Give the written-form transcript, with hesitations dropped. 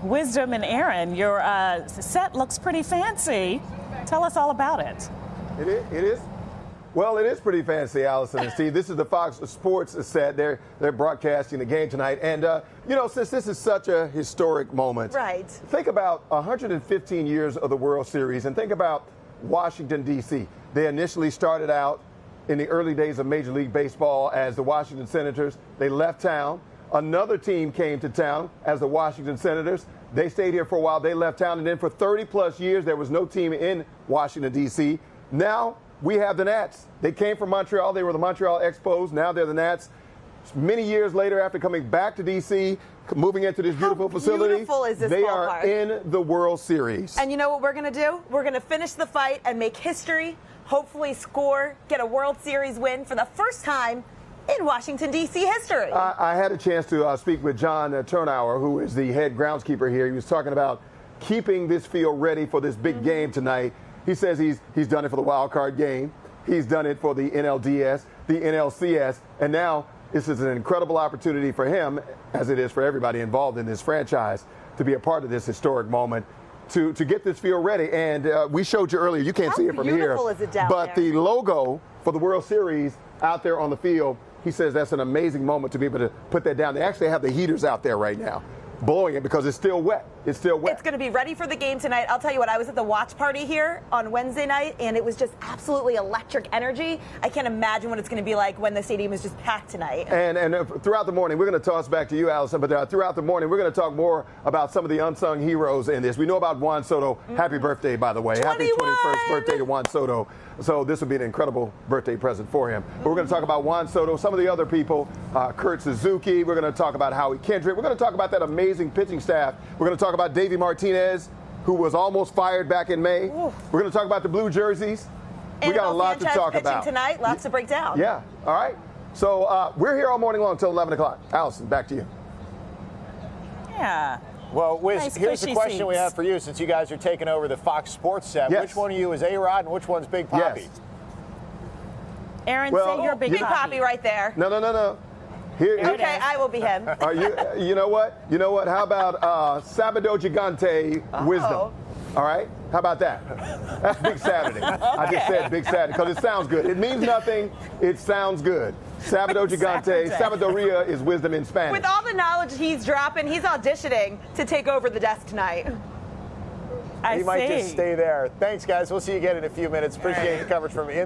Wisdom and Aaron, your set looks pretty fancy. Tell us all about it. It is. Well, it is pretty fancy, Allison and Steve. This is the Fox Sports set. They're broadcasting the game tonight. And, since this is such a historic moment, right? Think about 115 years of the World Series and think about Washington, D.C. They initially started out in the early days of Major League Baseball as the Washington Senators. They left town. Another team came to town as the Washington Senators. They stayed here for a while. They left town. And then for 30-plus years, there was no team in Washington, D.C. Now we have the Nats. They came from Montreal. They were the Montreal Expos. Now they're the Nats. Many years later, after coming back to D.C., moving into this beautiful facility, beautiful is this they ballpark? are in the World Series. And you know what we're going to do? We're going to finish the fight and make history, hopefully score, get a World Series win for the first time in Washington, D.C. history. I had a chance to speak with John Turnauer, who is the head groundskeeper here. He was talking about keeping this field ready for this big game tonight. He says he's done it for the wild card game. He's done it for the NLDS, the NLCS, and now this is an incredible opportunity for him, as it is for everybody involved in this franchise, to be a part of this historic moment, to get this field ready. And we showed you earlier, you can't see it from here, is it down but there? the logo for the World Series out there on the field, he says that's an amazing moment to be able to put that down. They actually have the heaters out there right now, blowing it because it's still wet. It's still wet. It's going to be ready for the game tonight. I'll tell you what, I was at the watch party here on Wednesday night, and it was just absolutely electric energy. I can't imagine what it's going to be like when the stadium is just packed tonight. And throughout the morning, we're going to toss back to you, Allison, but throughout the morning, we're going to talk more about some of the unsung heroes in this. We know about Juan Soto. Happy birthday, by the way. 21! Happy 21st birthday to Juan Soto. So this will be an incredible birthday present for him. But we're going to talk about Juan Soto, some of the other people, Kurt Suzuki. We're going to talk about Howie Kendrick. We're going to talk about that amazing pitching staff. We're going to talk about Davey Martinez, who was almost fired back in May. Ooh. We're going to talk about the Blue Jerseys. We got a lot to talk about tonight, lots to break down. Yeah, all right. So we're here all morning long until 11 o'clock. Allison, back to you. Yeah. Well, Wiz, Nice here's the cushy question we seats. have for you since you guys are taking over the Fox Sports set. Yes. Which one of you is A-Rod and which one's Big Papi? Yes. Aaron, Well, say you're Big Big Papi. Poppy right there. No. Here, Okay, I will be him. you know what? How about Sabado Gigante Wisdom? All right? How about that? That's Big Saturday. I just said Big Saturday because it sounds good. It means nothing. It sounds good. Sabado Gigante. Sabiduría is wisdom in Spanish. With all the knowledge he's dropping, he's auditioning to take over the desk tonight. I He might just see. stay there. Thanks, guys. We'll see you again in a few minutes. Appreciate the coverage from inside.